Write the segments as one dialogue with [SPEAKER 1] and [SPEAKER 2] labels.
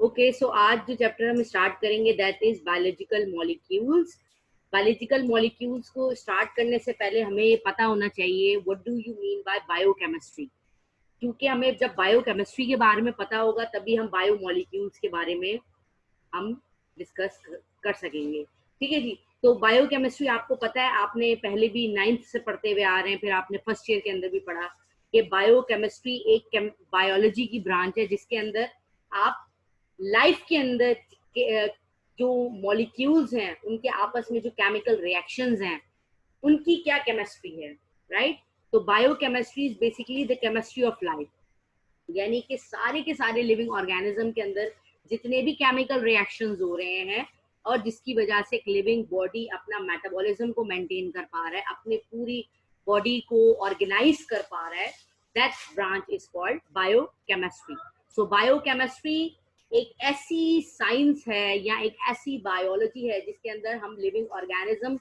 [SPEAKER 1] Okay, सो आज जो chapter हम स्टार्ट करेंगे that is biological molecules. Biological molecules को स्टार्ट करने से पहले हमें ये पता होना चाहिए what do you mean by biochemistry, क्योंकि हमें जब बायोकेमिस्ट्री के बारे में पता होगा तभी हम बायो मॉलिक्यूल्स के बारे में हम डिस्कस कर सकेंगे। ठीक है जी। तो बायोकेमिस्ट्री आपको पता है, आपने पहले भी 9th से पढ़ते हुए आ रहे हैं, फिर आपने फर्स्ट ईयर के अंदर भी पढ़ा कि बायोकेमिस्ट्री एक बायोलॉजी की ब्रांच है जिसके अंदर आप लाइफ के अंदर के, जो मॉलिक्यूल्स हैं उनके आपस में जो केमिकल रिएक्शंस हैं उनकी क्या केमिस्ट्री है, राइट। तो biochemistry is basically the chemistry of life, यानी कि सारे के सारे लिविंग ऑर्गेनिज्म के अंदर जितने भी केमिकल रिएक्शंस हो रहे हैं और जिसकी वजह से एक लिविंग बॉडी अपना मेटाबॉलिज्म को मेंटेन कर पा रहा है, अपने पूरी बॉडी को ऑर्गेनाइज कर पा रहा है, that branch is called biochemistry. So biochemistry एक ऐसी साइंस है या एक ऐसी बायोलॉजी है जिसके अंदर हम लिविंग ऑर्गेनिज्म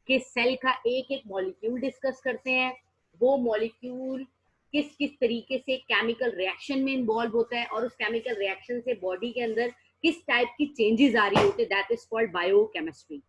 [SPEAKER 1] के सेल का एक एक मॉलिक्यूल डिस्कस करते हैं। वो मॉलिक्यूल किस किस तरीके से केमिकल रिएक्शन में इन्वॉल्व होता है और उस केमिकल रिएक्शन से बॉडी के अंदर किस टाइप की चेंजेस आ रही होती है, दैट इज कॉल्ड बायोकेमिस्ट्री।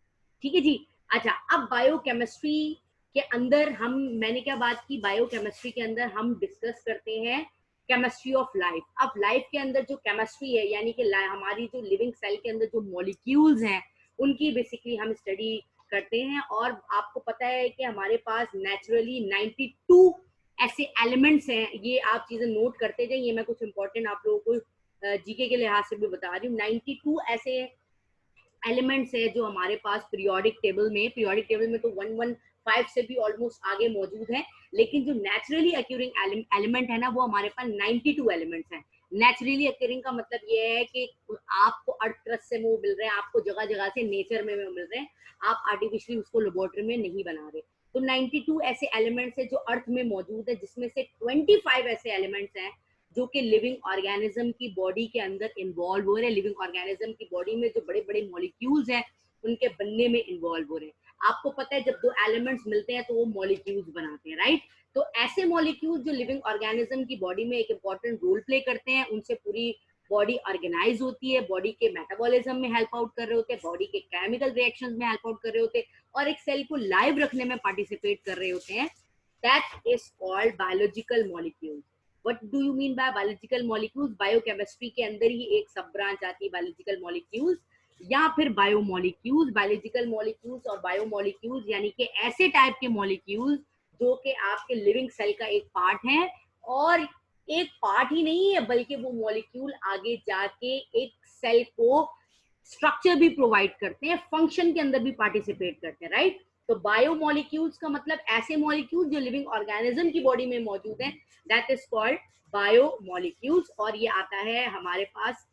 [SPEAKER 1] ठीक है जी। अच्छा, अब बायोकेमिस्ट्री के अंदर मैंने क्या बात की, बायोकेमिस्ट्री के अंदर हम डिस्कस करते हैं केमिस्ट्री ऑफ लाइफ। अब लाइफ के अंदर जो केमिस्ट्री है, यानी कि हमारी जो लिविंग सेल के अंदर जो मॉलिक्यूल्स हैं उनकी बेसिकली हम स्टडी करते हैं। और आपको पता है कि हमारे पास नेचुरली 92 ऐसे एलिमेंट्स हैं, ये आप चीजें नोट करते जाइए, ये मैं कुछ इंपॉर्टेंट आप लोगों को जीके के लिहाज से भी बता रही हूँ। 92 ऐसे एलिमेंट्स है जो हमारे पास पीरियोडिक टेबल में तो 115 से भी ऑलमोस्ट आगे मौजूद है, लेकिन जो नेचुरली अक्यूरिंग एलिमेंट है ना वो हमारे पास 92 एलिमेंट्स हैं। नेचुरली अक्यूरिंग का मतलब ये है कि आपको अर्थ क्रस्ट से वो मिल रहे हैं, आपको जगह जगह से नेचर में मिल रहे हैं, आप आर्टिफिशियली उसको लेबोरेटरी में नहीं बना रहे। तो 92 ऐसे एलिमेंट्स है जो अर्थ में मौजूद है, जिसमें से 25 ऐसे एलिमेंट्स हैं जो कि लिविंग ऑर्गेनिज्म की बॉडी के अंदर इन्वॉल्व हो रहे हैं। लिविंग ऑर्गेनिज्म की बॉडी में जो बड़े बड़े मॉलिक्यूल्स हैं उनके बनने में इन्वॉल्व हो रहे हैं। आपको पता है जब दो एलिमेंट्स मिलते हैं तो वो मॉलिक्यूल्स बनाते हैं, राइट। तो ऐसे मॉलिक्यूल्स जो लिविंग ऑर्गेनिज्म की बॉडी में एक इंपॉर्टेंट रोल प्ले करते हैं, उनसे पूरी बॉडी ऑर्गेनाइज होती है, बॉडी के मेटाबॉलिज्म में हेल्प आउट कर रहे होते हैं, बॉडी के केमिकल रिएक्शंस में हेल्प आउट कर रहे होते हैं और एक सेल को लाइव रखने में पार्टिसिपेट कर रहे होते हैं। That is called biological molecules. What do you mean by biological molecules? Biochemistry के अंदर ही एक सब ब्रांच आती है बायोलॉजिकल मॉलिक्यूल्स या फिर बायोमॉलिक्यूल्स। बायोलॉजिकल मॉलिक्यूल्स और बायोमॉलिक्यूल्स यानी कि ऐसे टाइप के मॉलिक्यूल्स जो कि आपके लिविंग सेल का एक पार्ट है, और एक पार्ट ही नहीं है बल्कि वो मॉलिक्यूल आगे जाके एक सेल को स्ट्रक्चर भी प्रोवाइड करते हैं, फंक्शन के अंदर भी पार्टिसिपेट करते हैं, राइट। तो बायोमॉलिक्यूल्स का मतलब ऐसे मॉलिक्यूल्स जो लिविंग ऑर्गेनिज्म की बॉडी में मौजूद हैं, दैट इज कॉल्ड बायोमॉलिक्यूल्स। और ये आता है हमारे पास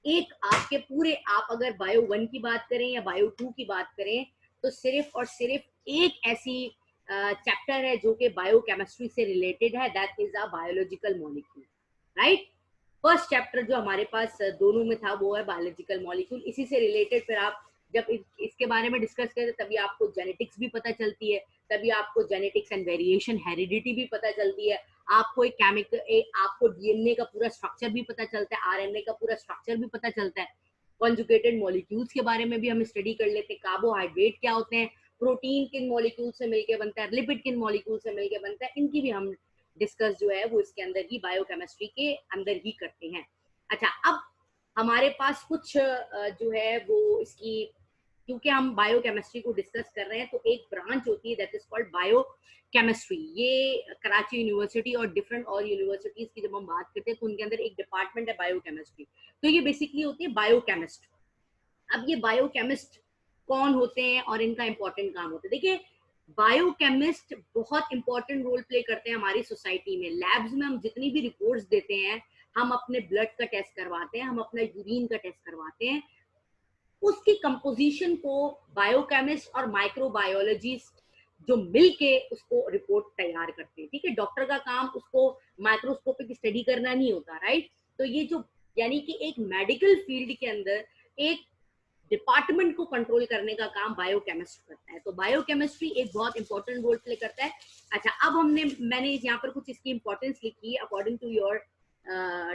[SPEAKER 1] एक आपके पूरे, आप अगर बायो 1 की बात करें या बायो 2 की बात करें तो सिर्फ और सिर्फ एक ऐसी चैप्टर है जो कि बायोकेमिस्ट्री से रिलेटेड है, that is a biological molecule, right. First chapter जो हमारे पास दोनों में था वो है बायोलॉजिकल मॉलिक्यूल। इसी से रिलेटेड फिर आप जब इसके बारे में डिस्कस करें तभी आपको जेनेटिक्स भी पता चलती है, तभी आपको जेनेटिक्स एंड वेरिएशन हेरिडिटी भी पता चलती है, आपको एक आपको डीएनए का पूरा स्ट्रक्चर भी पता चलता है, आरएनए का पूरा स्ट्रक्चर भी पता चलता है। कॉन्जुगेटेड मॉलिक्यूल्स के बारे में भी हम स्टडी कर लेते हैं, कार्बोहाइड्रेट क्या होते हैं, प्रोटीन किन मॉलिक्यूल से मिलकर बनता है, लिपिड किन मॉलिक्यूल से मिलकर बनता है, इनकी भी हम डिस्कस जो है वो इसके अंदर ही बायोकेमिस्ट्री के अंदर ही करते हैं। अच्छा, अब हमारे पास कुछ जो है वो इसकी, क्योंकि हम बायोकेमिस्ट्री को डिस्कस कर रहे हैं तो एक ब्रांच होती है दैट इज कॉल्ड बायोकेमिस्ट्री। ये कराची यूनिवर्सिटी और डिफरेंट और यूनिवर्सिटीज की जब हम बात करते हैं तो उनके अंदर एक डिपार्टमेंट है बायोकेमिस्ट्री। तो ये बेसिकली होती है बायोकेमिस्ट। अब ये बायोकेमिस्ट कौन होते हैं और इनका इंपॉर्टेंट काम होता है, देखिए बायोकेमिस्ट बहुत इंपॉर्टेंट रोल प्ले करते हैं हमारी सोसाइटी में। लैब्स में हम जितनी भी रिपोर्ट्स देते हैं, हम अपने ब्लड का टेस्ट करवाते हैं, हम अपना यूरिन का टेस्ट करवाते हैं, उसकी कंपोजिशन को बायोकेमिस्ट और माइक्रोबायोलॉजिस्ट जो मिलके उसको रिपोर्ट तैयार करते हैं। ठीक है, डॉक्टर का काम उसको माइक्रोस्कोपिक स्टडी करना नहीं होता, राइट। तो ये जो, यानी कि एक मेडिकल फील्ड के अंदर एक डिपार्टमेंट को कंट्रोल करने का काम बायोकेमिस्ट करता है। तो बायोकेमिस्ट्री एक बहुत इंपॉर्टेंट रोल प्ले करता है। अच्छा, अब मैंने यहाँ पर कुछ इसकी इंपॉर्टेंस लिखी है according to your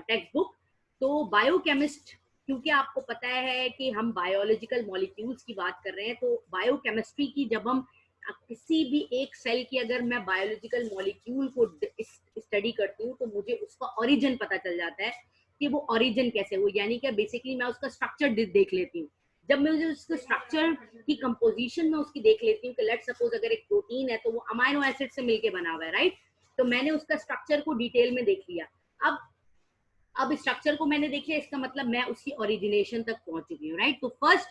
[SPEAKER 1] text book. तो बायोकेमिस्ट क्योंकि आपको पता है कि हम बायोलॉजिकल मॉलिक्यूल्स की बात कर रहे हैं, तो बायोकेमिस्ट्री की जब हम किसी भी एक सेल की अगर मैं बायोलॉजिकल मॉलिक्यूल को स्टडी करती हूँ तो मुझे उसका ओरिजिन पता चल जाता है कि वो ओरिजिन कैसे हुई, यानी कि बेसिकली मैं उसका स्ट्रक्चर देख लेती हूँ। जब मैं उसके स्ट्रक्चर की कंपोजिशन में उसकी देख लेती हूँ कि लेट सपोज अगर एक प्रोटीन है तो वो अमाइनो एसिड से मिलके बना हुआ है, राइट, तो मैंने उसका स्ट्रक्चर को डिटेल में देख लिया। अब स्ट्रक्चर को मैंने देख लिया, इसका मतलब मैं उसकी ओरिजिनेशन तक पहुंच चुकी हूँ, राइट। तो फर्स्ट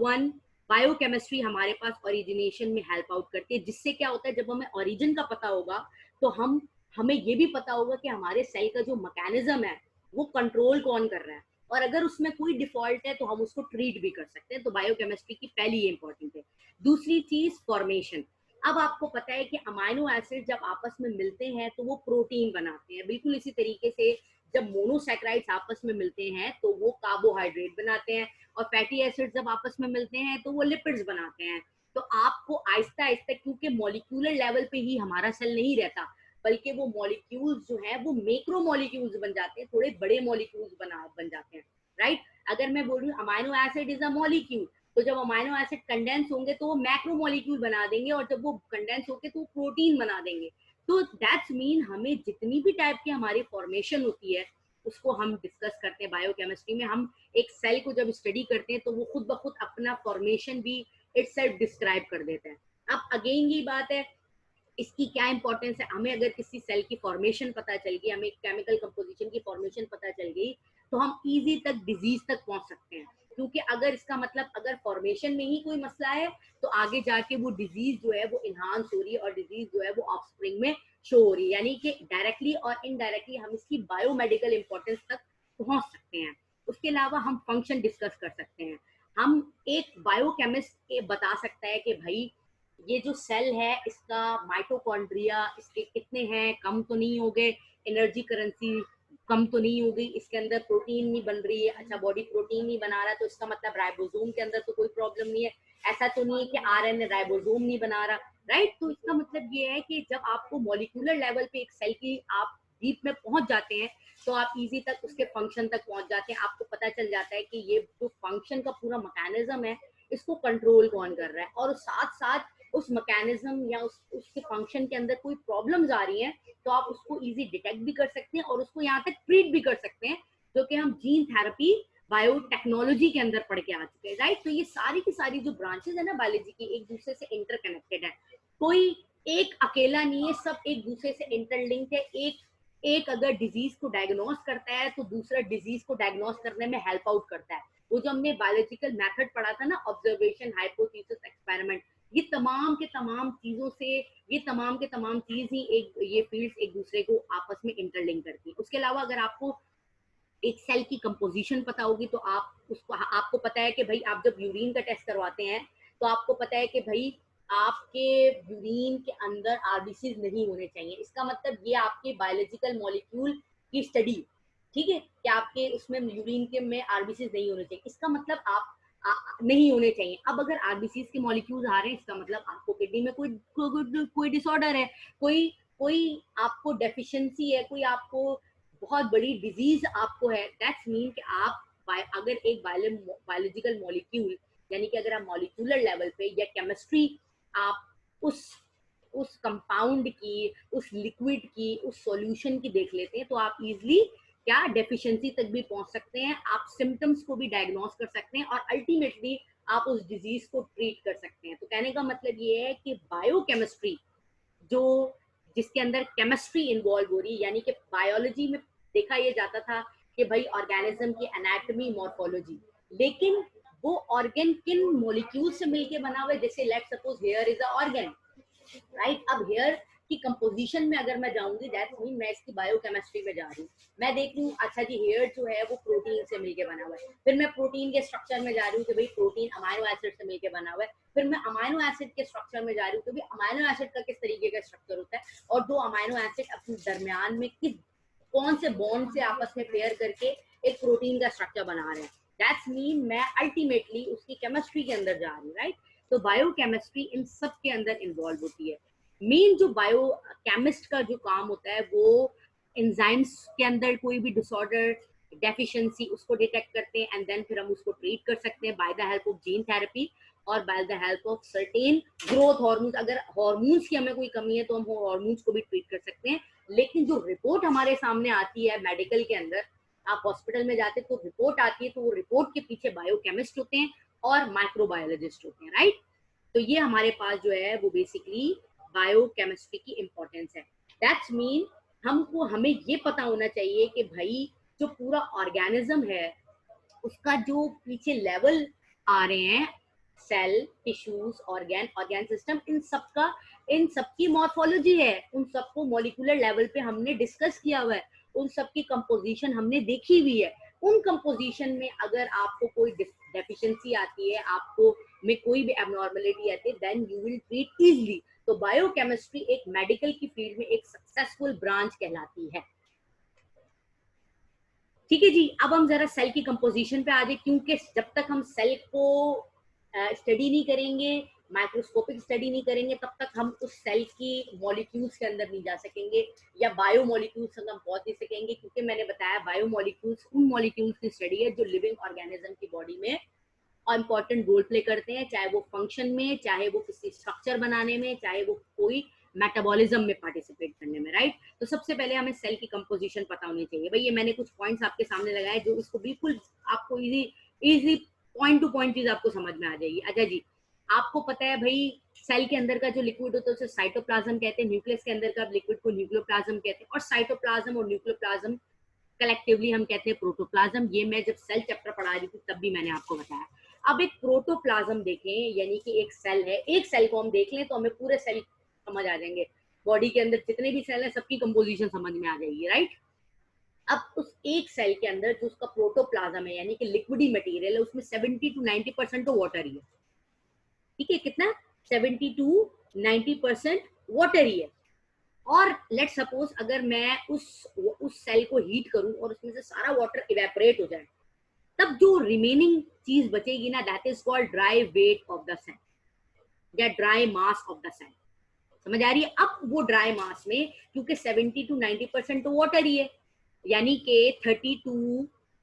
[SPEAKER 1] वन, बायोकेमिस्ट्री हमारे पास ओरिजिनेशन में हेल्प आउट करती है, जिससे क्या होता है जब हमें ओरिजिन का पता होगा तो हमें ये भी पता होगा कि हमारे सेल का जो मैकेनिज्म है वो कंट्रोल कौन कर रहा है, और अगर उसमें कोई डिफॉल्ट है तो हम उसको ट्रीट भी कर सकते हैं। तो बायोकेमिस्ट्री की पहली ये इंपॉर्टेंट है। दूसरी चीज फॉर्मेशन। अब आपको पता है कि अमाइनो एसिड जब आपस में मिलते हैं तो वो प्रोटीन बनाते हैं, बिल्कुल इसी तरीके से जब मोनोसैकेराइड्स आपस में मिलते हैं तो वो कार्बोहाइड्रेट बनाते हैं, और फैटी एसिड जब आपस में मिलते हैं तो वो लिपिड्स बनाते हैं। तो आपको आहिस्ता आहिस्ता, क्योंकि मॉलिक्यूलर लेवल पे ही हमारा सेल नहीं रहता, बल्कि वो मॉलिक्यूल्स जो है वो मैक्रो मॉलिक्यूल्स बन जाते हैं, थोड़े बड़े मॉलिक्यूल्स बन जाते हैं, राइट। अगर मैं बोल रही हूँ amino acid is a molecule, तो जब अमाइनो एसिड कंडेंस होंगे तो वो मैक्रो मॉलिक्यूल बना देंगे, और जब वो कंडेंस होके तो वो प्रोटीन बना देंगे। तो दैट्स मीन हमें जितनी भी टाइप की हमारी फॉर्मेशन होती है उसको हम डिस्कस करते हैं बायोकेमिस्ट्री में। हम एक सेल को जब स्टडी करते हैं तो वो खुद ब खुद अपना फॉर्मेशन भी इटसेल्फ डिस्क्राइब कर देता है। अब अगेन ये बात है, इसकी क्या इंपॉर्टेंस है, हमें अगर किसी सेल की फॉर्मेशन पता चल गई, हमें केमिकल कंपोजिशन की फॉर्मेशन पता चल गई, तो हम इजी तक डिजीज तक पहुंच सकते हैं। क्योंकि अगर इसका मतलब अगर फॉर्मेशन में ही कोई मसला है तो आगे जाके वो डिजीज जो है वो इनहांस हो रही है, और डिजीज जो है वो ऑफस्प्रिंग में शो हो रही है, यानी कि डायरेक्टली और इनडायरेक्टली हम इसकी बायोमेडिकल इंपॉर्टेंस तक पहुंच सकते हैं। उसके अलावा हम फंक्शन डिस्कस कर सकते हैं। हम एक बायोकेमिस्ट बता सकता है कि भाई ये जो सेल है इसका माइटोकॉन्ड्रिया इसके कितने हैं, कम तो नहीं हो गए, एनर्जी करेंसी कम तो नहीं हो गई, इसके अंदर प्रोटीन नहीं बन रही है, अच्छा बॉडी प्रोटीन नहीं बना रहा तो इसका मतलब राइबोसोम के अंदर तो कोई प्रॉब्लम नहीं है, ऐसा तो नहीं है कि आरएनए राइबोसोम नहीं बना रहा, राइट। तो इसका मतलब ये है कि जब आपको मॉलिक्यूलर लेवल पे एक सेल की आप डीप में पहुंच जाते हैं तो आप इजी तक उसके फंक्शन तक पहुंच जाते हैं। आपको पता चल जाता है कि ये जो फंक्शन का पूरा मैकेनिज्म है इसको कंट्रोल कौन कर रहा है, और साथ साथ उस मैकेनिज्म या उसके फंक्शन के अंदर कोई प्रॉब्लम्स आ रही हैं तो आप उसको इजी डिटेक्ट भी कर सकते हैं और उसको यहाँ तक ट्रीट भी कर सकते हैं, जो कि हम जीन थेरेपी बायोटेक्नोलॉजी के अंदर पढ़ के आ चुके हैं, राइट। तो ये सारी की सारी जो ब्रांचेस है ना बायोलॉजी की, एक दूसरे से इंटरकनेक्टेड है, कोई एक अकेला नहीं है, सब एक दूसरे से इंटरलिंक्ड है। एक अगर डिजीज को डायग्नोस करता है तो दूसरा डिजीज को डायग्नोस करने में हेल्प आउट करता है। वो जो हमने बायोलॉजिकल मेथड पढ़ा था ना, ऑब्जर्वेशन, हाइपोथेसिस, एक्सपेरिमेंट, ये तमाम के तमाम चीजों से, ये तमाम के तमाम चीज ही ये फील्ड्स एक दूसरे को आपस में इंटरलिंक करती है। उसके अलावा अगर आपको एक सेल की कंपोजिशन पता होगी तो आप उसको, आपको पता है कि भाई आप जब यूरिन का टेस्ट करवाते हैं तो आपको पता है कि भाई आपके यूरिन के अंदर आरबीसीज नहीं होने चाहिए, इसका मतलब ये आपके बायोलॉजिकल मॉलिक्यूल की स्टडी, ठीक है, कि आपके उसमें यूरिन के में आरबीसीज नहीं होने चाहिए, इसका मतलब आप नहीं होने चाहिए। अब अगर आरबीसीज के मॉलिक्यूल्स आ रहे हैं इसका मतलब आपको किडनी में कोई डिसऑर्डर है, कोई कोई आपको डेफिशिएंसी है, कोई आपको बहुत बड़ी डिजीज आपको है। दैट्स मीन कि आप अगर एक बायोलॉजिकल मॉलिक्यूल, यानी कि अगर आप मॉलिक्यूलर लेवल पे या केमिस्ट्री आप उस कंपाउंड की, उस लिक्विड की, उस सॉल्यूशन की देख लेते हैं तो आप इजिली क्या डेफिशिएंसी तक भी पहुंच सकते हैं, आप सिम्टम्स को भी डायग्नोस कर सकते हैं और अल्टीमेटली आप उस डिजीज को ट्रीट कर सकते हैं। तो कहने का मतलब ये है कि बायोकेमिस्ट्री जो जिसके अंदर केमिस्ट्री इन्वॉल्व हो रही है, यानी कि बायोलॉजी में देखा यह जाता था कि भाई ऑर्गेनिज्म की एनाटॉमी, मॉर्फोलॉजी, लेकिन वो ऑर्गन किन मॉलिक्यूल से मिलके बना हुआ है, जैसे let's suppose here is a organ, right. अब हेयर की कंपोजिशन में अगर मैं जाऊंगी दैट्स मीन मैं इसकी बायोकेमिस्ट्री में जा रही हूँ, मैं देख रही हूँ अच्छा जी हेयर जो है वो प्रोटीन से मिलके बना हुआ है, फिर मैं प्रोटीन के स्ट्रक्चर में जा रही हूँ कि भाई प्रोटीन अमाइनो एसिड से मिलके बना हुआ है, फिर मैं अमाइनो एसिड के स्ट्रक्चर में जा रही हूँ कि भाई अमाइनो एसिड का किस तरीके का स्ट्रक्चर होता है, और दो अमाइनो एसिड अपने दरमियान में किस कौन से बॉन्ड से आपस में पेयर करके एक प्रोटीन का स्ट्रक्चर बना रहे हैं। दैट्स मीन मैं अल्टीमेटली उसकी केमिस्ट्री के अंदर जा रही हूँ, राइट। तो बायोकेमिस्ट्री इन सब के अंदर इन्वॉल्व होती है। मेन जो बायो केमिस्ट का जो काम होता है वो एंजाइम्स के अंदर कोई भी डिसऑर्डर डेफिशिएंसी उसको डिटेक्ट करते हैं, एंड देन फिर हम उसको ट्रीट कर सकते हैं by the help of gene therapy और by the help of certain growth hormones. अगर हार्मोन्स की हमें कोई कमी है तो हम हार्मोन्स को भी ट्रीट कर सकते हैं। लेकिन जो रिपोर्ट हमारे सामने आती है मेडिकल के अंदर, आप हॉस्पिटल में जाते तो रिपोर्ट आती है, तो वो रिपोर्ट के पीछे बायोकेमिस्ट होते हैं और माइक्रोबायोलॉजिस्ट होते हैं, राइट। तो ये हमारे पास जो है वो बेसिकली बायोकेमिस्ट्री की इंपॉर्टेंस है। दैट्स मीन हमें ये पता होना चाहिए कि भाई जो पूरा ऑर्गेनिज्म है उसका जो पीछे लेवल आ रहे हैं, सेल, टिश्यूज, ऑर्गेन सिस्टम, इन सबकी मॉर्फोलॉजी है, उन सबको मॉलिक्यूलर लेवल पे हमने डिस्कस किया हुआ है, उन सबकी कंपोजिशन हमने देखी हुई है। उन कंपोजिशन में अगर आपको कोई डेफिशिएंसी आती है, आपको में कोई भी एबनॉर्मलिटी आती है, then you will treat easily. तो बायोकेमिस्ट्री एक मेडिकल की फील्ड में एक सक्सेसफुल ब्रांच कहलाती है। ठीक है जी, अब हम जरा सेल की कंपोजिशन पे आ जाए, क्योंकि जब तक हम सेल को स्टडी नहीं करेंगे, माइक्रोस्कोपिक स्टडी नहीं करेंगे, तब तक हम उस सेल की मॉलिक्यूल्स के अंदर नहीं जा सकेंगे, या बायो मॉलिक्यूल्स हम पहुंच नहीं सकेंगे। क्योंकि मैंने बताया बायो मॉलिक्यूल्स उन मॉलिक्यूल्स की स्टडी है जो लिविंग ऑर्गेनिज्म की बॉडी में इंपॉर्टेंट रोल प्ले करते हैं, चाहे वो फंक्शन में, चाहे वो किसी स्ट्रक्चर बनाने में, चाहे वो कोई मेटाबॉलिज्म में पार्टिसिपेट करने में, राइट। तो सबसे पहले हमें सेल की कंपोजिशन पता होनी चाहिए। भाई ये मैंने कुछ पॉइंट्स आपके सामने लगाए जो इसको बिल्कुल आपको इजी पॉइंट टू पॉइंट चीज आपको समझ में आ जाएगी। अच्छा जी, आपको पता है भाई सेल के अंदर का जो लिक्विड होता है उसे साइटोप्लाज्म कहते हैं, न्यूक्लियस के अंदर का लिक्विड को न्यूक्लियोप्लाज्म कहते हैं, और साइटोप्लाज्म और न्यूक्लियोप्लाज्म कलेक्टिवली हम कहते हैं प्रोटोप्लाज्म। ये मैं जब सेल चैप्टर पढ़ा रही थी तब भी मैंने आपको बताया। अब एक प्रोटोप्लाज्म देखें, यानी कि एक सेल है, एक सेल को हम देख लें तो हमें पूरे सेल समझ आ जाएंगे। बॉडी के अंदर जितने भी सेल है सबकी कंपोजिशन समझ में आ जाएगी, राइट। अब उस एक सेल के अंदर जो उसका प्रोटोप्लाज्म है, यानी कि लिक्विडी मटेरियल है, उसमें 70 to 90% तो वाटर ही है। ठीक है, कितना? 70 to 90% वाटर ही है। और लेट सपोज अगर मैं उस सेल को हीट करूं और उसमें से सारा वाटर इवेपोरेट हो जाए, तब जो रिमेनिंग चीज बचेगी ना, that is called dry weight of the cell या dry mass of the cell. समझ आ रही है? अब वो ड्राई मास में क्योंकि 70 to 90% तो वाटर ही है, यानी कि 30 to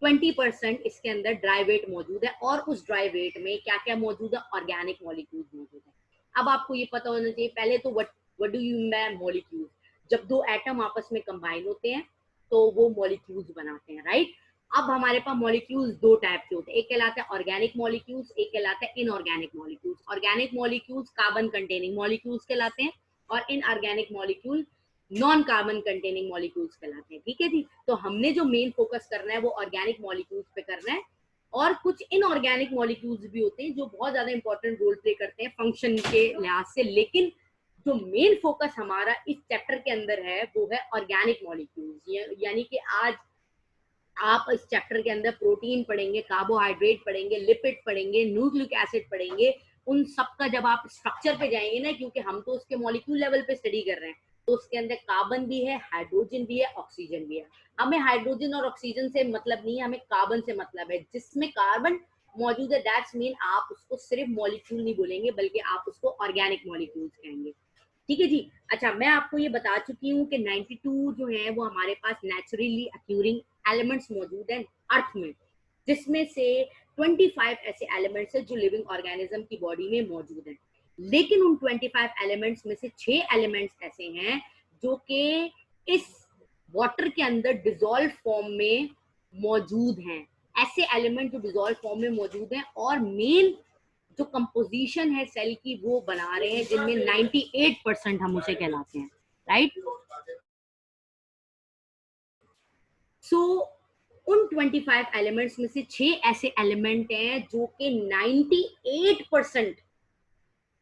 [SPEAKER 1] 20% इसके अंदर ड्राई वेट मौजूद है। और उस ड्राई वेट में क्या क्या मौजूद है? ऑर्गेनिक मॉलिक्यूल्स मौजूद है। अब आपको ये पता होना चाहिए पहले तो what do you mean by molecule. जब दो एटम आपस में कंबाइन होते हैं तो वो मॉलिक्यूल्स बनाते हैं, राइट। अब हमारे पास मॉलिक्यूल्स दो टाइप के होते हैं, एक कहलाता है ऑर्गेनिक मॉलिक्यूल्स, एक कहलाता है inorganic molecules. Organic molecules carbon containing molecules कहलाते हैं और inorganic molecule non carbon containing molecules कहलाते हैं। ठीक है जी, तो हमने जो मेन फोकस करना है वो ऑर्गेनिक मॉलिक्यूल्स पे करना है। और कुछ इनऑर्गेनिक मॉलिक्यूल्स भी होते हैं जो बहुत ज्यादा इंपॉर्टेंट रोल प्ले करते हैं फंक्शन के लिहाज से, लेकिन जो मेन फोकस हमारा इस चैप्टर के अंदर है वो है ऑर्गेनिक मॉलिक्यूल्स। यानी कि आज आप इस चैप्टर के अंदर प्रोटीन पढ़ेंगे, कार्बोहाइड्रेट पढ़ेंगे, लिपिड पढ़ेंगे, न्यूक्लिक एसिड पढ़ेंगे। उन सब का जब आप स्ट्रक्चर पे जाएंगे ना, क्योंकि हम तो उसके मॉलिक्यूल लेवल पे स्टडी कर रहे हैं, तो उसके अंदर कार्बन भी है, हाइड्रोजन भी है, ऑक्सीजन भी है। हमें हाइड्रोजन और ऑक्सीजन से मतलब नहीं है, हमें कार्बन से मतलब है। जिसमें कार्बन मौजूद है दैट्स मीन आप उसको सिर्फ मॉलिक्यूल नहीं बोलेंगे बल्कि आप उसको ऑर्गेनिक मॉलिक्यूल्स कहेंगे। ठीक है जी। अच्छा, मैं आपको ये बता चुकी हूँ कि 92 जो है वो हमारे पास नेचुरली अक्यूरिंग एलिमेंट्स मौजूद हैं अर्थ में, जिसमें से 25 ऐसे एलिमेंट्स हैं जो लिविंग ऑर्गेनिज्म की बॉडी में मौजूद हैं। लेकिन उन 25 एलिमेंट्स में से 6 एलिमेंट्स ऐसे हैं जो कि इस वाटर के अंदर डिसॉल्व फॉर्म में मौजूद हैं। ऐसे एलिमेंट जो डिसॉल्व फॉर्म में मौजूद हैं और मेन जो कंपोजिशन है सेल की वो बना रहे हैं, जिनमें 98% हम उसे कहलाते हैं, राइट। सो उन 25 एलिमेंट्स में से 6 ऐसे एलिमेंट हैं जो कि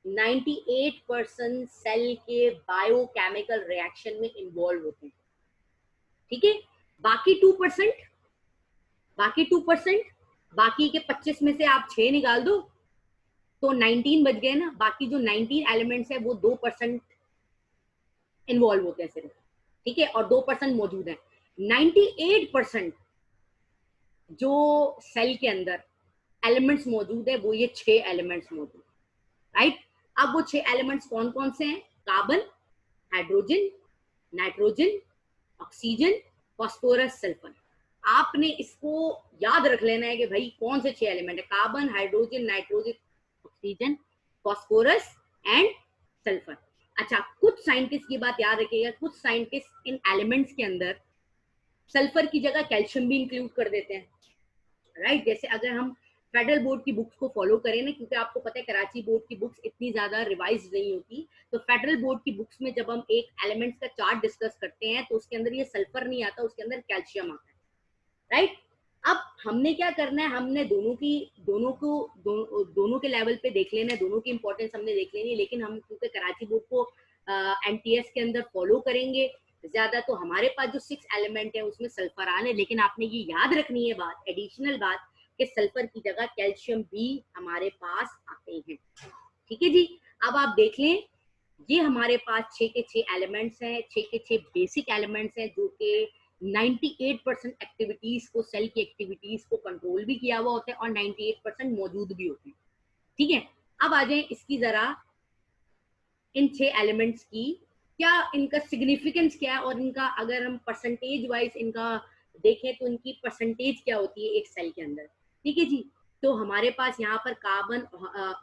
[SPEAKER 1] 98% सेल के बायोकेमिकल रिएक्शन में इन्वॉल्व होते हैं। ठीक है, बाकी 2%, बाकी के 25 में से आप 6 निकाल दो तो 19 बच गए ना। बाकी जो 19 एलिमेंट्स है वो 2% इन्वॉल्व होते हैं सिर्फ। ठीक है, और 2% मौजूद है। 98% जो सेल के अंदर एलिमेंट्स मौजूद है वो ये 6 एलिमेंट्स मौजूद, राइट। अब वो 6 एलिमेंट्स कौन कौन से हैं? Carbon, hydrogen, nitrogen, oxygen, phosphorus, sulphur. आपने इसको याद रख लेना है कि भाई कौन से 6 एलिमेंट है, carbon, hydrogen, nitrogen, oxygen, phosphorus and sulphur. अच्छा, कुछ साइंटिस्ट की बात याद रखिएगा, कुछ साइंटिस्ट इन एलिमेंट्स के अंदर सल्फर की जगह कैल्शियम भी इंक्लूड कर देते हैं, राइट। जैसे अगर हम फेडरल बोर्ड की बुक्स को फॉलो करें ना, क्योंकि आपको पता है कराची बोर्ड की बुक्स इतनी ज्यादा रिवाइज नहीं होती, तो फेडरल बोर्ड की बुक्स में जब हम एक एलिमेंट्स का चार्ट डिस्कस करते हैं तो उसके अंदर ये सल्फर नहीं आता, उसके अंदर कैल्शियम आता है, राइट। अब हमने क्या करना है, हमने दोनों के लेवल पे देख लेना है, दोनों की इंपॉर्टेंस हमने देख लेनी है, लेकिन हम क्योंकि कराची बोर्ड को एनटीएस के अंदर फॉलो करेंगे ज्यादा, तो हमारे पास जो 6 एलिमेंट है उसमें सल्फर आन है, लेकिन आपने ये याद रखनी है बात, एडिशनल बात, कि सल्फर की जगह कैल्शियम भी हमारे पास आते हैं, ठीक है जी। अब आप देख लें, ये हमारे पास 6 के 6 एलिमेंट्स हैं, 6 के 6 बेसिक एलिमेंट्स हैं, जो कि 98% एक्टिविटीज को, सेल की एक्टिविटीज को कंट्रोल भी किया हुआ होता है और 98% मौजूद भी होते हैं, ठीक है। अब आ जाए इसकी जरा, इन 6 एलिमेंट्स की क्या इनका सिग्निफिकेंस क्या है, और इनका अगर हम परसेंटेज वाइज इनका देखें तो इनकी परसेंटेज क्या होती है एक सेल के अंदर, ठीक है जी। तो हमारे पास यहाँ पर carbon,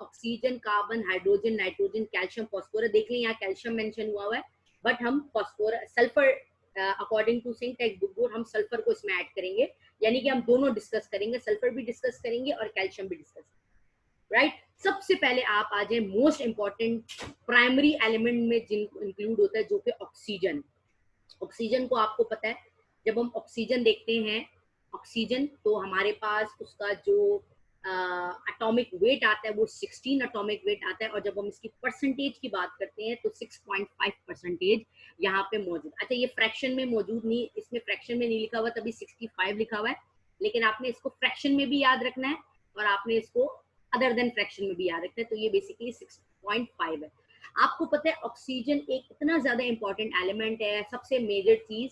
[SPEAKER 1] oxygen, carbon, hydrogen, nitrogen, calcium, phosphorus, देख लें यहाँ कैल्शियम मेंशन हुआ है, बट हम फॉस्फोरस, सल्फर, अकॉर्डिंग टू सिंक टेक्स्ट बुक बोर्ड हम सल्फर को इसमें ऐड करेंगे, यानी कि हम दोनों डिस्कस करेंगे, सल्फर भी डिस्कस करेंगे और कैल्शियम भी डिस्कस करेंगे, राइट। सबसे पहले आप आ जाए मोस्ट इंपॉर्टेंट प्राइमरी एलिमेंट में जिनको इंक्लूड होता है, जो कि ऑक्सीजन। ऑक्सीजन को आपको पता है, जब हम ऑक्सीजन देखते हैं, ऑक्सीजन तो हमारे पास उसका जो एटॉमिक वेट आता है वो 16 एटॉमिक वेट आता है, और जब हम इसकी परसेंटेज की बात करते हैं तो 6.5% यहाँ पे मौजूद। अच्छा, ये फ्रैक्शन में मौजूद नहीं, इसमें फ्रैक्शन में नहीं लिखा हुआ, तभी 65 लिखा हुआ है, लेकिन आपने इसको फ्रैक्शन में भी याद रखना है और आपने इसको अदर देन फ्रैक्शन में भी याद रखना है, तो ये बेसिकली 6.5 है। आपको पता है ऑक्सीजन एक इतना ज्यादा इंपॉर्टेंट एलिमेंट है, सबसे मेजर चीज,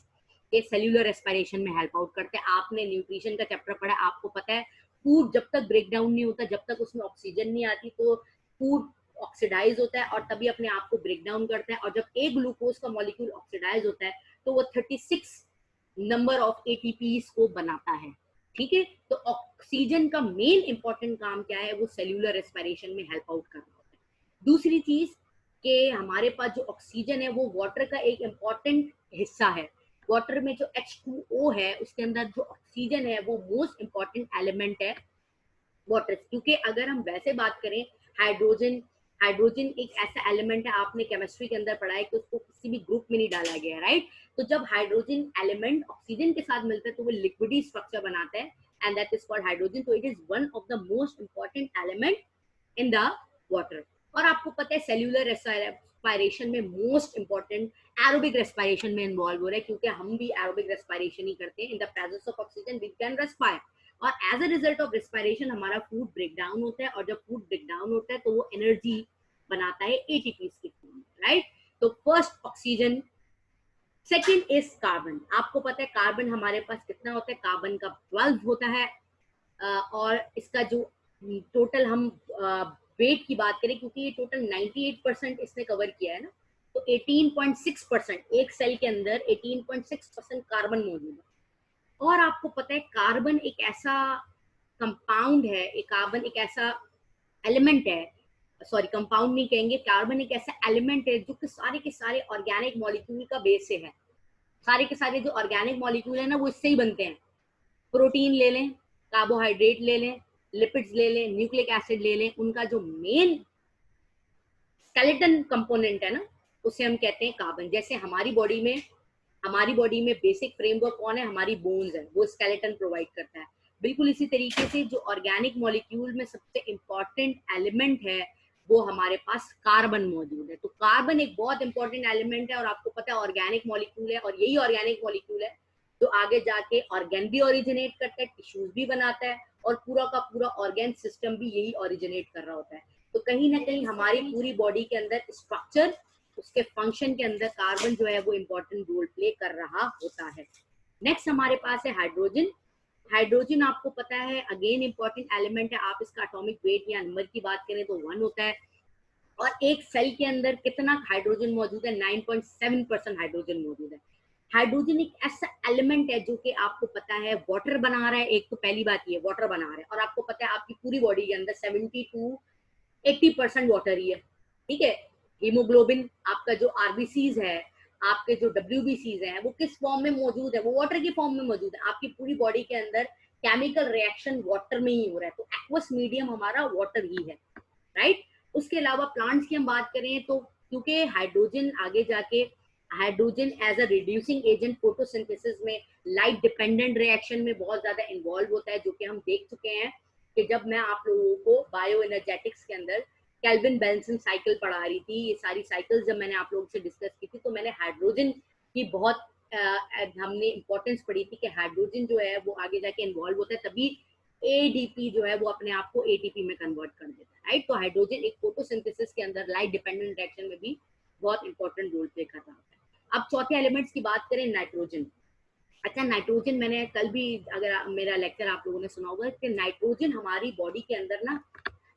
[SPEAKER 1] ये सेल्यूलर रेस्पिरेशन में हेल्प आउट करते हैं। आपने न्यूट्रिशन का चैप्टर पढ़ा, आपको पता है फूड जब तक ब्रेक डाउन नहीं होता, जब तक उसमें ऑक्सीजन नहीं आती, तो फूड ऑक्सीडाइज होता है और तभी अपने आप को ब्रेक डाउन करता है, और जब एक ग्लूकोज का मॉलिक्यूल ऑक्सीडाइज होता है तो वो 36 नंबर ऑफ एटीपीज को बनाता है, ठीक है। तो ऑक्सीजन का मेन इंपॉर्टेंट काम क्या है, वो सेल्यूलर रेस्पिरेशन में हेल्प आउट करना होता है। दूसरी चीज कि हमारे पास जो ऑक्सीजन है वो वाटर का एक इंपॉर्टेंट हिस्सा है, वाटर में जो H2O है उसके अंदर जो ऑक्सीजन है वो मोस्ट इंपॉर्टेंट एलिमेंट है वाटर, क्योंकि अगर हम वैसे बात करें, हाइड्रोजन, हाइड्रोजन एक ऐसा एलिमेंट है, आपने केमिस्ट्री के अंदर पढ़ा है कि उसको किसी भी ग्रुप में नहीं डाला गया, राइट। तो जब हाइड्रोजन एलिमेंट ऑक्सीजन के साथ मिलता है तो वो लिक्विडी स्ट्रक्चर बनाता है, and that is called hydrogen. तो it is one of the most important element in the water. और आपको पता है सेल्यूलर रेस्पिरेशन में मोस्ट इंपॉर्टेंट एरोबिक रेस्पिरेशन में इन्वॉल्व हो रहा है, क्योंकि हम भी एरोबिक रेस्पिरेशन ही करते हैं। In the presence of oxygen we can respire, और as a result of respiration हमारा फूड ब्रेक डाउन होता है, और जब फूड ब्रेक डाउन होता है तो वो एनर्जी बनाता है एटीपी की फॉर्म में, राइट। तो first oxygen, second is carbon. आपको पता है कार्बन हमारे पास कितना होता है, कार्बन का 12 होता है, और इसका जो टोटल हम वेट की बात करें, क्योंकि ये टोटल 98% इसने कवर किया है ना, तो 18.6%, एक सेल के अंदर 18.6% कार्बन मौजूद है। और आपको पता है कार्बन एक ऐसा कंपाउंड है, एक कार्बन एक ऐसा एलिमेंट है, सॉरी कंपाउंड नहीं कहेंगे, कार्बन एक ऐसा एलिमेंट है जो कि सारे के सारे ऑर्गेनिक मॉलिक्यूल का बेस से है। सारे के सारे जो ऑर्गेनिक मॉलिक्यूल है ना वो इससे ही बनते हैं। प्रोटीन ले लें, कार्बोहाइड्रेट ले लें, लिपिड्स ले लें, न्यूक्लिक एसिड ले लें, उनका जो मेन स्केलेटन कंपोनेंट है ना उसे हम कहते हैं कार्बन। जैसे हमारी बॉडी में बेसिक फ्रेमवर्क कौन है, हमारी बोन्स है, वो स्केलेटन प्रोवाइड करता है। बिल्कुल इसी तरीके से जो ऑर्गेनिक मॉलिक्यूल में सबसे इंपॉर्टेंट एलिमेंट है वो हमारे पास कार्बन मौजूद है। तो कार्बन एक बहुत इंपॉर्टेंट एलिमेंट है, और आपको पता है ऑर्गेनिक मॉलिक्यूल है, और यही ऑर्गेनिक मॉलिक्यूल है जो आगे जाके ऑर्गेन भी ओरिजिनेट करता है, टिश्यूज भी बनाता है, और पूरा का पूरा ऑर्गेन सिस्टम भी यही ओरिजिनेट कर रहा होता है। तो कहीं ना कहीं हमारी पूरी बॉडी के अंदर स्ट्रक्चर, उसके फंक्शन के अंदर कार्बन जो है वो इंपॉर्टेंट रोल प्ले कर रहा होता है। नेक्स्ट हमारे पास है हाइड्रोजन। हाइड्रोजन आपको पता है अगेन इंपॉर्टेंट एलिमेंट है। आप इसका एटॉमिक वेट या नंबर की बात करें तो 1 होता है, और एक सेल के अंदर कितना हाइड्रोजन मौजूद है, 9.7% हाइड्रोजन मौजूद है। हाइड्रोजन एक ऐसा एलिमेंट है जो कि आपको पता है वाटर बना रहा है, एक तो पहली बात ये वाटर बना रहा है, और आपको पता है आपकी पूरी बॉडी के अंदर 70 to 80% वाटर ही है, ठीक है। हीमोग्लोबिन आपका जो आरबीसीज है, आपके जो डब्ल्यूबीसीज हैं, वो किस फॉर्म में मौजूद है, वो वाटर की फॉर्म में मौजूद है। आपकी पूरी बॉडी के अंदर केमिकल रिएक्शन वाटर में ही हो रहा है, तो एक्वस मीडियम हमारा वाटर ही है, राइट। उसके अलावा प्लांट्स की हम बात करें तो क्योंकि हाइड्रोजन आगे जाके hydrogen as a reducing agent photosynthesis में लाइट डिपेंडेंट रिएक्शन में बहुत ज्यादा इन्वॉल्व होता है, जो कि हम देख चुके हैं कि जब मैं आप लोगों को बायो एनर्जेटिक्स के अंदर केल्विन बेंसन साइकिल पढ़ा रही थी, ये सारी साइकिल्स जब मैंने आप लोगों से डिस्कस की थी, तो मैंने हाइड्रोजन की बहुत हमने इंपॉर्टेंस पढ़ी थी कि हाइड्रोजन जो है वो आगे जाके इन्वॉल्व होता है, तभी एडीपी जो है वो अपने आप को एटीपी में कन्वर्ट कर देता है, राइट। तो हाइड्रोजन एक फोटोसिंथेसिस के अंदर लाइट डिपेंडेंट रिएक्शन में भी बहुत इंपॉर्टेंट रोल प्ले कर रहा होता है। अब चौथे एलिमेंट्स की बात करें, नाइट्रोजन। अच्छा, नाइट्रोजन मैंने कल भी, अगर मेरा लेक्चर आप लोगों ने सुना होगा, कि नाइट्रोजन हमारी बॉडी के अंदर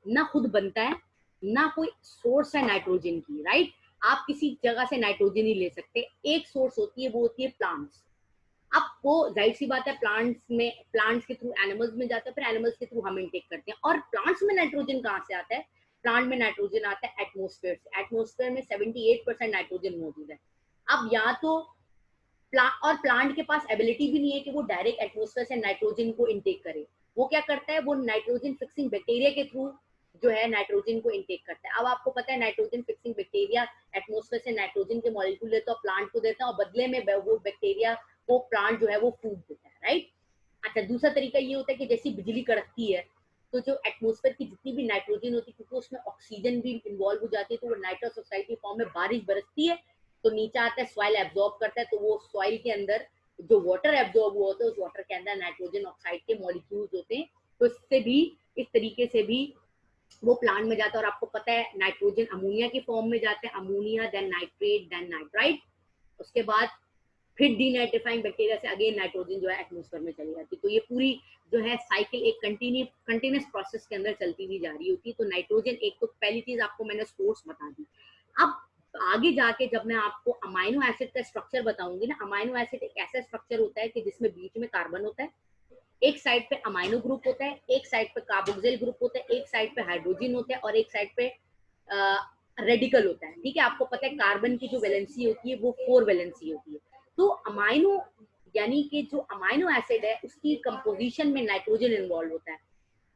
[SPEAKER 1] ना खुद बनता है, ना कोई सोर्स है नाइट्रोजन की, राइट। आप किसी जगह से नाइट्रोजन ही ले सकते, एक सोर्स होती है, वो होती है प्लांट्स। अब वो जाहिर सी बात है, प्लांट्स के थ्रू एनिमल्स में जाता है, फिर एनिमल्स के थ्रू हम इनटेक करते हैं। और प्लांट्स में नाइट्रोजन कहाँ से आता है? प्लांट में नाइट्रोजन आता है एटमोस्फेयर से। एटमोस्फेयर में 78% नाइट्रोजन मौजूद है। अब या तो प्लांट के पास एबिलिटी भी नहीं है कि वो डायरेक्ट एटमोस्फेयर से नाइट्रोजन को इनटेक करे। वो क्या करता है, वो नाइट्रोजन फिक्सिंग बैक्टीरिया के थ्रू जो है नाइट्रोजन को इनटेक करता है। अब आपको पता है नाइट्रोजन फिक्सिंग बैक्टीरिया एटमोस्फेयर से नाइट्रोजन के मॉलिक्यूल लेता है और प्लांट को देता है, और बदले में वो बैक्टीरिया वो प्लांट जो है वो फूड देता है, राइट। अच्छा, दूसरा तरीका ये होता है कि जैसी बिजली कड़कती है, तो जो एटमोस्फेयर की जितनी भी नाइट्रोजन होती है, क्योंकि उसमें ऑक्सीजन भी इन्वॉल्व हो जाती है, तो वो नाइट्रस ऑक्साइड की फॉर्म में बारिश बरसती है, तो नीचे आता है, सॉइल एब्जॉर्ब करता है, तो वो सॉइल के अंदर जो वाटर एब्जॉर्ब हुआ होता है, उस वाटर के अंदर नाइट्रोजन ऑक्साइड के मॉलिक्यूल्स होते हैं। तो इससे भी, इस तरीके से भी वो प्लांट में जाता है। और आपको पता है नाइट्रोजन अमोनिया की फॉर्म में जाते हैं, ammonia then nitrate then nitrite, उसके बाद फिर डीनाइट्रीफाइंग बैक्टीरिया से अगेन नाइट्रोजन जो है एटमोस्फेयर में चली जाती है। तो ये पूरी जो है साइकिल एक कंटिन्यूस प्रोसेस के अंदर चलती हुई जा रही होती है। तो नाइट्रोजन एक, तो पहली चीज आपको मैंने सोर्स बता दी। अब आगे जाके जब मैं आपको अमाइनो एसिड का स्ट्रक्चर बताऊंगी ना, अमाइनो एसिड एक ऐसा स्ट्रक्चर होता है कि जिसमें बीच में कार्बन होता है, एक साइड पे अमाइनो ग्रुप होता है, एक साइड पे कार्बोक्सिल ग्रुप होता है, एक साइड पे हाइड्रोजन होता है, और एक साइड पे रेडिकल होता है, ठीक है। आपको पता है कार्बन की जो वैलेंसी होती है वो 4 वैलेंसी होती है। तो अमाइनो यानी कि जो अमाइनो एसिड है उसकी कंपोजिशन में नाइट्रोजन इन्वॉल्व होता है।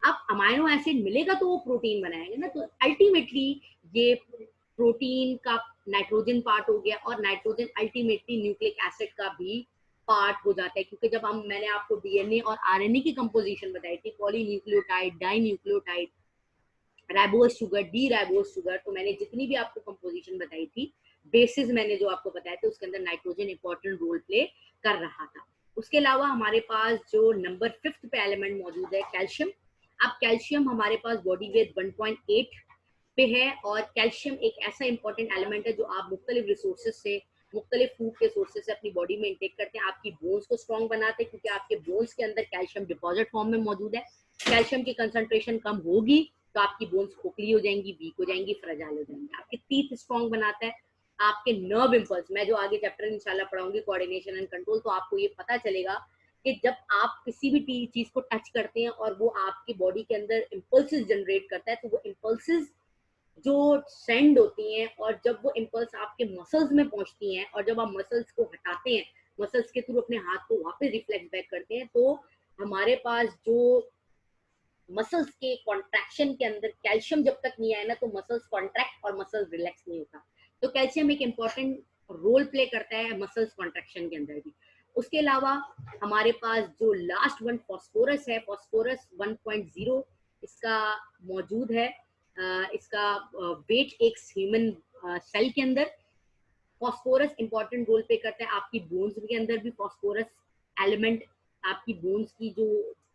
[SPEAKER 1] अब अमाइनो एसिड मिलेगा तो वो प्रोटीन बनाएंगे ना, तो अल्टीमेटली ये प्रोटीन का नाइट्रोजन पार्ट हो गया, और नाइट्रोजन अल्टीमेटली न्यूक्लिक एसिड का भी पार्ट हो जाता है। क्योंकि जब मैंने आपको डीएनए और आरएनए की कंपोजिशन बताई थी, polynucleotide, dinucleotide, ribose sugar, D ribose sugar, तो मैंने जितनी भी आपको कंपोजिशन बताई थी, बेसिस मैंने जो आपको बताया था, उसके अंदर नाइट्रोजन इंपॉर्टेंट रोल प्ले कर रहा था। उसके अलावा हमारे पास जो नंबर 5 पे एलिमेंट मौजूद है, कैल्शियम। अब कैल्शियम हमारे पास बॉडी वेट 1.8 पे है, और कैल्शियम एक ऐसा इंपॉर्टेंट एलिमेंट है जो आप मुख्तलिफ रिसोर्सेज से, मुख्तलिफ फूड के सोर्सेज से अपनी बॉडी में इंटेक करते हैं। आपकी बोन्स को स्ट्रॉन्ग बनाते हैं, क्योंकि आपके बोन्स के अंदर कैल्शियम डिपॉजिट फॉर्म में मौजूद है। कैल्शियम की कंसंट्रेशन कम होगी तो आपकी बोन्स खोखली हो जाएंगी, वीक हो जाएंगी, फ्रेजाइल हो जाएंगी। आपके टीथ स्ट्रॉन्ग बनाता है, आपके नर्व इंपल्स, मैं जो आगे चैप्टर इंशाल्लाह पढ़ाऊंगी कोऑर्डिनेशन एंड कंट्रोल, तो आपको ये पता चलेगा कि जब आप किसी भी चीज को टच करते हैं और वो आपकी बॉडी के अंदर इंपल्सेस जनरेट करता है, तो वो इंपल्सेस जो सेंड होती हैं, और जब वो इंपल्स आपके मसल्स में पहुंचती हैं, और जब आप मसल्स को हटाते हैं, मसल्स के थ्रू अपने हाथ को वापस रिफ्लेक्ट बैक करते हैं, तो हमारे पास जो मसल्स के कॉन्ट्रैक्शन के अंदर कैल्शियम जब तक नहीं आए ना, तो मसल्स कॉन्ट्रैक्ट और मसल्स रिलैक्स नहीं होता। तो कैल्शियम एक इंपॉर्टेंट रोल प्ले करता है मसल्स कॉन्ट्रैक्शन के अंदर भी। उसके अलावा हमारे पास जो लास्ट वन फॉस्फोरस है, फॉस्फोरस 1.0 इसका मौजूद है। इसका वेट एक ह्यूमन सेल के अंदर। फॉस्फोरस इंपॉर्टेंट रोल प्ले करता है आपकी बोन्स के अंदर भी। फॉस्फोरस एलिमेंट आपकी बोन्स की जो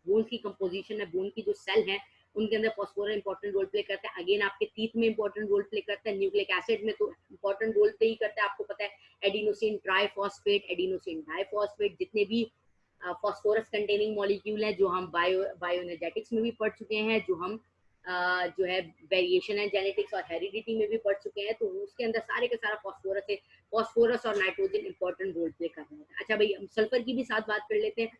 [SPEAKER 1] बोन्स की कंपोजिशन है, बोन की जो सेल है, उनके अंदर फॉस्फोरस इंपॉर्टेंट रोल प्ले करता है। अगेन आपके टीथ में इंपॉर्टेंट रोल प्ले करता है, न्यूक्लिक एसिड में तो इंपॉर्टेंट रोल प्ले ही करता है। आपको पता है एडिनोसिन ट्राइफॉस्फेट, एडिनोसिन डाइफॉस्फेट, जितने भी फॉस्फोरस कंटेनिंग मॉलिक्यूल है, जो हम बायोएनर्जेटिक्स में भी पढ़ चुके हैं, जो हम जो है वेरिएशन एंड जेनेटिक्स और हेरिडिटी में भी पढ़ चुके हैं, तो उसके अंदर सारे का सारा फॉस्फोरस है। फॉस्फोरस और नाइट्रोजन इंपॉर्टेंट रोल प्ले कर रहे हैं। अच्छा भाई, हम सल्फर की भी साथ बात कर लेते हैं।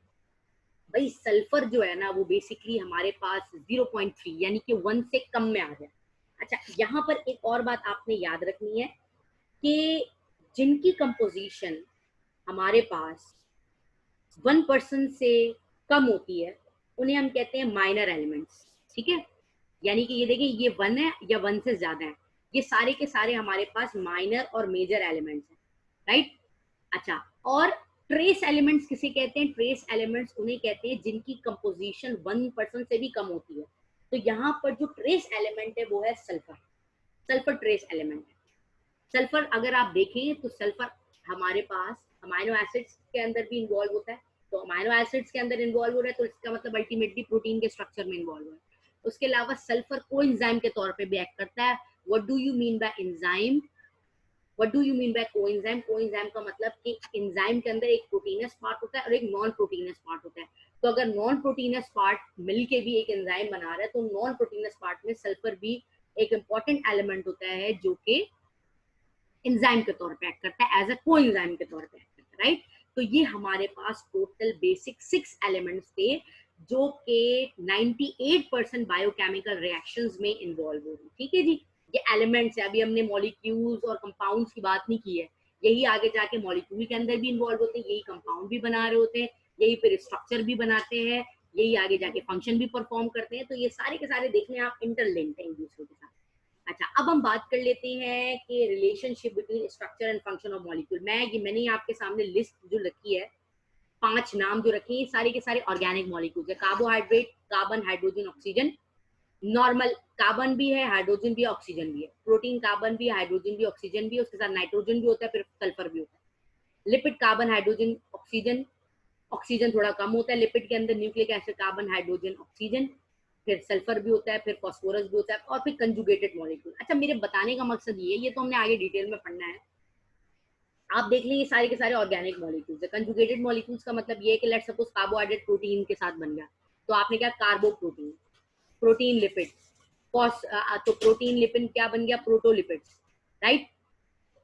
[SPEAKER 1] भाई सल्फर जो है ना वो बेसिकली हमारे पास 0.3 यानी कि 1 से कम में आ जाए। अच्छा, यहाँ पर एक और बात आपने याद रखनी है कि जिनकी कंपोजिशन हमारे पास 1% से कम होती है उन्हें हम कहते हैं माइनर एलिमेंट्स। ठीक है, यानी कि ये देखिए, ये 1 है या 1 से ज्यादा है, ये सारे के सारे हमारे पास माइनर और मेजर एलिमेंट्स हैं, राइट। अच्छा, और ट्रेस एलिमेंट्स किसे कहते हैं? ट्रेस एलिमेंट्स उन्हें कहते हैं जिनकी कंपोजिशन 1% से भी कम होती है। तो यहाँ पर जो ट्रेस एलिमेंट है वो है सल्फर। सल्फर ट्रेस एलिमेंट है। सल्फर अगर आप देखें तो सल्फर हमारे पास अमाइनो एसिड्स के अंदर भी इन्वॉल्व होता है। तो अमाइनो एसिड्स के अंदर इन्वॉल्व हो रहा है तो इसका मतलब अल्टीमेटली प्रोटीन के स्ट्रक्चर में इन्वॉल्व हो रहा है। उसके अलावा सल्फर कोएंजाइम के तौर पे भी एक्ट करता है। What do you mean by enzyme? What do you mean by coenzyme? Coenzyme का मतलब कि एंजाइम के अंदर एक प्रोटीनस पार्ट होता है और एक नॉन प्रोटीनस पार्ट होता है। तो अगर नॉन प्रोटीनस पार्ट मिलके भी एक एंजाइम बना रहा है तो नॉन प्रोटीनस पार्ट में सल्फर भी एक इंपॉर्टेंट एलिमेंट होता है जो कि एंजाइम के तौर पे एक्ट करता है, एज अ कोएंजाइम के तौर पे एक्ट करता है, राइट। तो ये हमारे पास टोटल बेसिक 6 एलिमेंट्स थे जो कि 98% बायोकेमिकल रिएक्शंस में इन्वॉल्व हो रही। ठीक है जी, ये एलिमेंट्स है। अभी हमने मॉलिक्यूल्स और कंपाउंड्स की बात नहीं की है, यही आगे जाके मॉलिक्यूल के अंदर भी इन्वॉल्व होते हैं, यही कंपाउंड भी बना रहे होते हैं, यही फिर स्ट्रक्चर भी बनाते हैं, यही आगे जाके फंक्शन भी परफॉर्म करते हैं। तो ये सारे के सारे देखने आप इंटरलिंक्ड हैं एक दूसरे के साथ। अच्छा, अब हम बात कर लेते हैं कि relationship between structure and function of molecule. मैंने आपके सामने लिस्ट जो रखी है, 5 नाम जो रखे हैं, सारे के सारे ऑर्गेनिक मॉलिक्यूल्स है। Carbohydrate, carbon, hydrogen, oxygen. Normal carbon भी है, हाइड्रोजन भी है, ऑक्सीजन भी है। प्रोटीन कार्बन भी है, हाइड्रोजन भी, ऑक्सीजन भी, उसके साथ नाइट्रोजन भी होता है, फिर सल्फर भी होता है। Lipid carbon, hydrogen, oxygen. Oxygen थोड़ा कम होता है लिपिड के अंदर। Nucleic acid, carbon, hydrogen, oxygen, फिर सल्फर भी होता है, फिर फास्फोरस भी होता है, और फिर कंजुगेटेड मॉलिक्यूल। अच्छा, मेरे बताने का मकसद ये तो हमने आगे डिटेल में पढ़ना है। आप देख लें, ये सारे के सारे ऑर्गेनिक मॉलिक्यूल्स है। कंजुगेटेड मॉलिक्यूल्स का मतलब ये है कि लेट्स सपोज कार्बोहाइड्रेट प्रोटीन के साथ बन गया, तो आपने क्या, कार्बो प्रोटीन। प्रोटीन लिपिड, तो प्रोटीन लिपिड क्या बन गया, प्रोटोलिपिड्स, राइट।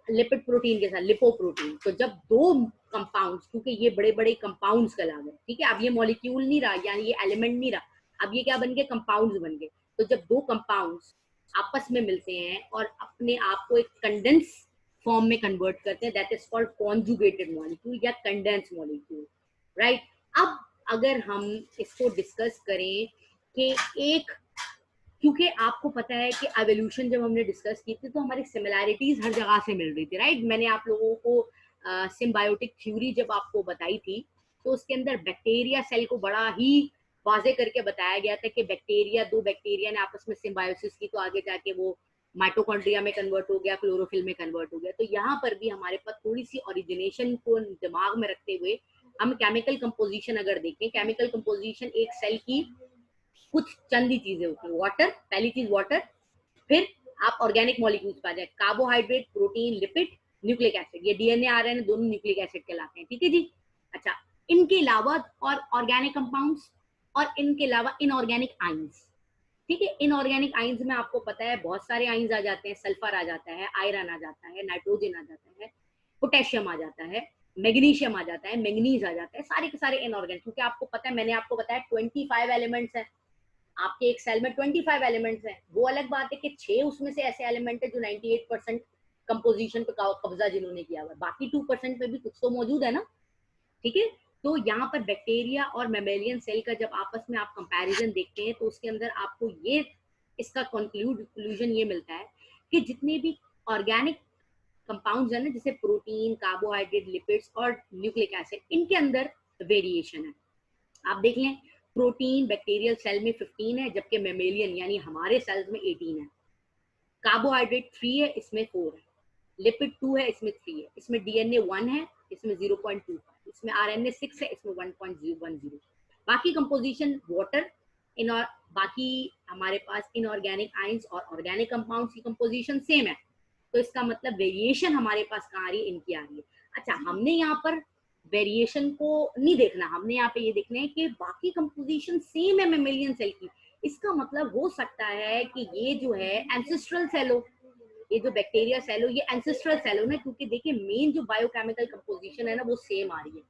[SPEAKER 1] लिपिड प्रोटीन के साथ लिपोप्रोटीन। तो जब दो कंपाउंड्स, क्योंकि ये बड़े बड़े कंपाउंड्स कहलाते हैं, ठीक है, अब ये मॉलिक्यूल नहीं रहा, यानी ये एलिमेंट नहीं रहा, अब ये क्या बन गए, कंपाउंड्स बन गए। तो जब दो कंपाउंड्स आपस में मिलते हैं और अपने आप को एक कंडेंस फॉर्म में कन्वर्ट करते हैं, that is called conjugated molecule या कंडेंस मॉलिक्यूल, राइट। अब अगर हम इसको डिस्कस करें कि एक, क्योंकि आपको पता है कि एवोल्यूशन जब हमने डिस्कस की थी तो हमारी सिमिलैरिटीज हर जगह से मिल रही थी, राइट। मैंने आप लोगों को सिम्बायोटिक थ्योरी जब आपको बताई थी तो उसके अंदर बैक्टीरिया सेल को बड़ा ही वाजे करके बताया गया था कि बैक्टीरिया, दो बैक्टीरिया ने आपस में सिम्बायोसिस की तो आगे जाके वो माइटोकॉन्ड्रिया में कन्वर्ट हो गया, क्लोरोफिल में कन्वर्ट हो गया। तो यहाँ पर भी हमारे पास थोड़ी सी ओरिजिनेशन को दिमाग में रखते हुए हम केमिकल कंपोजिशन अगर देखें, केमिकल कंपोजिशन एक सेल की कुछ चंद ही चीजें होती है। वाटर, पहली चीज वाटर, फिर आप ऑर्गेनिक मॉलिक्यूल्स पा जाए, carbohydrate, protein, lipid, nucleic acid. ये डीएनए आरएनए दोनों न्यूक्लिक एसिड कहलाते हैं, ठीक है जी। अच्छा, इनके अलावा और ऑर्गेनिक कंपाउंड्स और इनके अलावा इनऑर्गेनिक आइंस, ठीक है। इनऑर्गेनिक आइंस में आपको पता है बहुत सारे आइंस आ जाते हैं, सल्फर आ जाता है, आयरन आ जाता है, नाइट्रोजन आ जाता है, पोटेशियम आ जाता है, मैग्नीशियम आ जाता है, मैंगनीज आ जाता है, सारे के सारे इनऑर्गेनिक। क्योंकि आपको पता है, मैंने आपको बताया 25 एलिमेंट्स हैं आपके एक सेल में, 25 एलिमेंट्स हैं। वो अलग बात है कि 6 उसमें से ऐसे एलिमेंट है जो 98% कंपोजिशन पे कब्जा जिन्होंने किया हुआ है, बाकी 2% पे भी कुछ तो मौजूद है ना, ठीक है। तो यहाँ पर बैक्टीरिया और मेमेलियन सेल का जब आपस में आप कंपैरिजन देखते हैं तो उसके अंदर आपको ये, इसका कंक्लूजन ये मिलता है कि जितने भी ऑर्गेनिक कंपाउंड्स है ना, जैसे प्रोटीन, कार्बोहाइड्रेट, लिपिड्स और न्यूक्लिक एसिड, इनके अंदर वेरिएशन है। आप देख लें, प्रोटीन बैक्टीरियल सेल में 15 है, जबकि मेमेलियन यानी हमारे सेल्स में 18 है। कार्बोहाइड्रेट 3 है, इसमें 4 है। लिपिड 2 है, इसमें 3 है। इसमें डीएनए 1 है, इसमें 0.25, इसमें आरएनए 6 है, इसमें 1.010। बाकी कंपोजिशन वाटर, इन और बाकी हमारे पास इनऑर्गेनिक आइंस और ऑर्गेनिक कंपाउंड्स की कंपोजिशन सेम है। तो इसका मतलब वेरिएशन हमारे पास कहाँ आ रही है, इनकी आ रही है। अच्छा, हमने यहाँ पर वेरिएशन को नहीं देखना, हमने यहाँ पे ये देखना है कि बाकी कंपोजिशन सेम है मेमेलियन सेल की। इसका मतलब हो सकता है कि ये जो है एंसेस्ट्रल सेल हो, ये जो बैक्टीरिया सेल हो ये एंसेस्ट्रल सेल हो ना, क्योंकि देखिए मेन जो बायोकेमिकल कंपोजिशन है ना वो सेम आ रही है,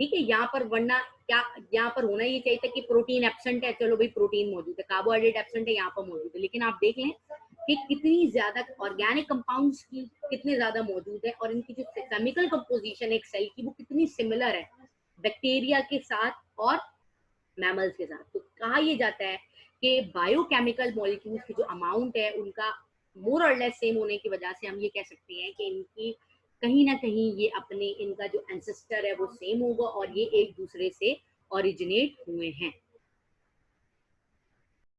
[SPEAKER 1] ठीक है। यहाँ पर वरना क्या, यहाँ पर होना ये चाहिए था कि प्रोटीन एब्सेंट है, चलो भाई प्रोटीन मौजूद है, कार्बोहाइड्रेट एब्सेंट है, यहाँ पर मौजूद है, लेकिन आप देख लें कि कितनी ज्यादा ऑर्गेनिक कंपाउंड्स की कितने ज्यादा मौजूद है, और इनकी जो केमिकल कंपोजिशन है एक सेल की वो कितनी सिमिलर है बैक्टीरिया के साथ और मैमल्स के साथ। तो कहा यह जाता है कि बायोकेमिकल मॉलिक्यूल्स की जो अमाउंट है उनका मोर और लेस सेम होने की वजह से हम ये कह सकते हैं कि इनकी कहीं ना कहीं ये अपने इनका जो एंसेस्टर है वो सेम होगा और ये एक दूसरे से ओरिजिनेट हुए हैं।